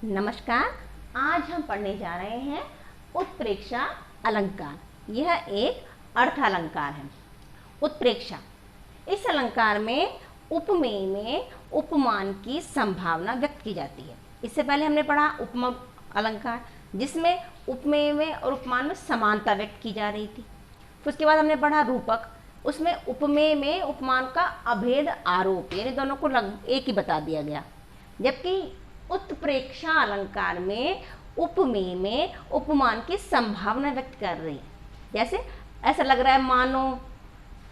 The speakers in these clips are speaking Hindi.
नमस्कार। आज हम पढ़ने जा रहे हैं उत्प्रेक्षा अलंकार। यह एक अर्थ अलंकार है। उत्प्रेक्षा, इस अलंकार में उपमेय में उपमान की संभावना व्यक्त की जाती है। इससे पहले हमने पढ़ा उपमा अलंकार, जिसमें उपमेय में और उपमान में समानता व्यक्त की जा रही थी। उसके बाद हमने पढ़ा रूपक, उसमें उपमेय में उपमान का अभेद आरोप, यानी दोनों को एक ही बता दिया गया। जबकि उत्प्रेक्षा अलंकार में उपमेय में उपमान की संभावना व्यक्त कर रही है। जैसे ऐसा लग रहा है मानो,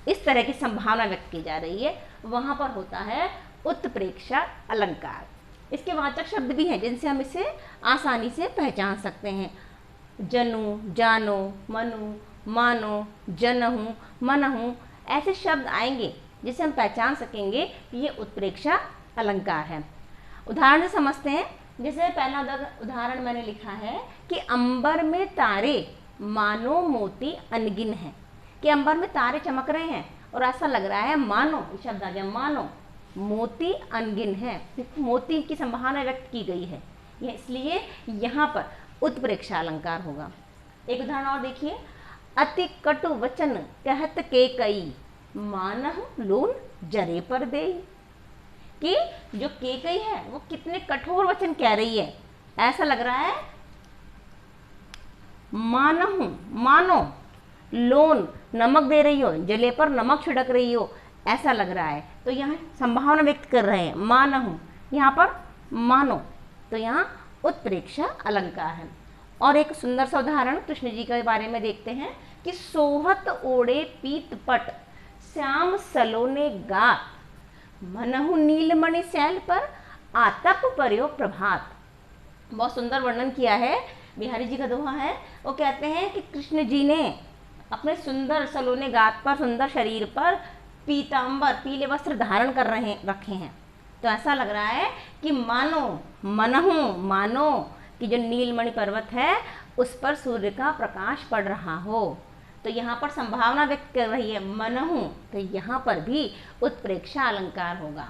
इस तरह की संभावना व्यक्त की जा रही है, वहां पर होता है उत्प्रेक्षा अलंकार। इसके वाचक शब्द भी हैं जिनसे हम इसे आसानी से पहचान सकते हैं। जनु, जानो, मनु, मानो, जनहु, मनहु, ऐसे शब्द आएंगे जिसे हम पहचान सकेंगे कि ये उत्प्रेक्षा अलंकार है। उदाहरण से समझते हैं। जैसे पहला उदाहरण मैंने लिखा है कि अंबर में तारे मानो मोती अनगिन है, कि अंबर में तारे चमक रहे हैं और ऐसा लग रहा है मानो, शब्द आ गया मानो, मोती अनगिन है, मोती की संभावना व्यक्त की गई है, इसलिए यहाँ पर उत्प्रेक्षा अलंकार होगा। एक उदाहरण और देखिए। अति कटु वचन कहत के कई मानह लून जरे पर देई, कि जो केकई है वो कितने कठोर वचन कह रही है। ऐसा लग रहा है मानहु, मानो, लोन, नमक दे रही हो, जले पर नमक छिड़क रही हो, ऐसा लग रहा है। तो यहाँ संभावना व्यक्त कर रहे हैं मानहु, यहाँ पर मानो, तो यहाँ उत्प्रेक्षा अलंकार है। और एक सुंदर सा उदाहरण कृष्ण जी के बारे में देखते हैं कि सोहत ओढ़े पीत पट श्याम सलोने गात मनहु नीलमणि शैल पर आतप पर्यो प्रभात। बहुत सुंदर वर्णन किया है, बिहारी जी का दोहा है। वो कहते हैं कि कृष्ण जी ने अपने सुंदर सलोने गात पर, सुंदर शरीर पर पीतांबर, पीले वस्त्र धारण कर रखे हैं। तो ऐसा लग रहा है कि मानो, मनहु, मानो कि जो नीलमणि पर्वत है उस पर सूर्य का प्रकाश पड़ रहा हो। तो यहाँ पर संभावना व्यक्त कर रही है मनहु, तो यहाँ पर भी उत्प्रेक्षा अलंकार होगा।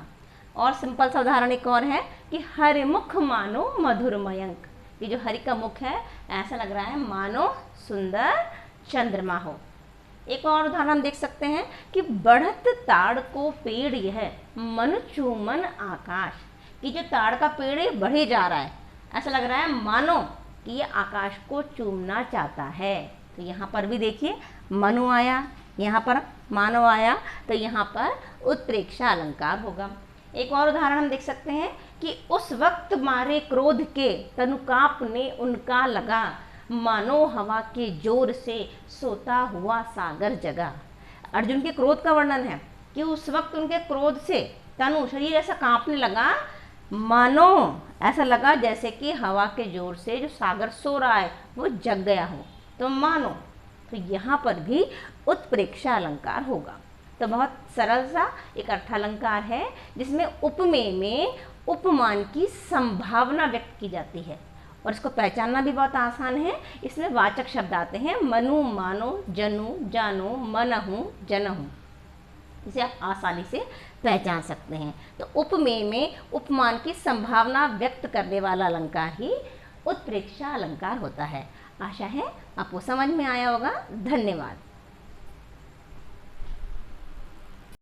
और सिंपल सा उदाहरण एक और है कि हरिमुख मानो मधुर मयंक, कि जो हरि का मुख है ऐसा लग रहा है मानो सुंदर चंद्रमा हो। एक और उदाहरण हम देख सकते हैं कि बढ़त ताड़ को पेड़ यह मन चूमन आकाश, कि जो ताड़ का पेड़ है बढ़े जा रहा है, ऐसा लग रहा है मानो कि ये आकाश को चूमना चाहता है। तो यहाँ पर भी देखिए मनु आया, यहाँ पर मानो आया, तो यहाँ पर उत्प्रेक्षा अलंकार होगा। एक और उदाहरण हम देख सकते हैं कि उस वक्त मारे क्रोध के तनुकाप ने उनका लगा मानो हवा के जोर से सोता हुआ सागर जगा। अर्जुन के क्रोध का वर्णन है कि उस वक्त उनके क्रोध से तनु, शरीर ऐसा कांपने लगा, मानो ऐसा लगा जैसे कि हवा के जोर से जो सागर सो रहा है वो जग गया हो, तो मानो। तो यहाँ पर भी उत्प्रेक्षा अलंकार होगा। तो बहुत सरल सा एक अर्थालंकार है जिसमें उपमेय में उपमान की संभावना व्यक्त की जाती है और इसको पहचानना भी बहुत आसान है। इसमें वाचक शब्द आते हैं मनु, मानो, जनु, जानो, मनहु, जनहु, इसे आप आसानी से पहचान सकते हैं। तो उपमेय में उपमान की संभावना व्यक्त करने वाला अलंकार ही उत्प्रेक्षा अलंकार होता है। आशा है आपको समझ में आया होगा। धन्यवाद।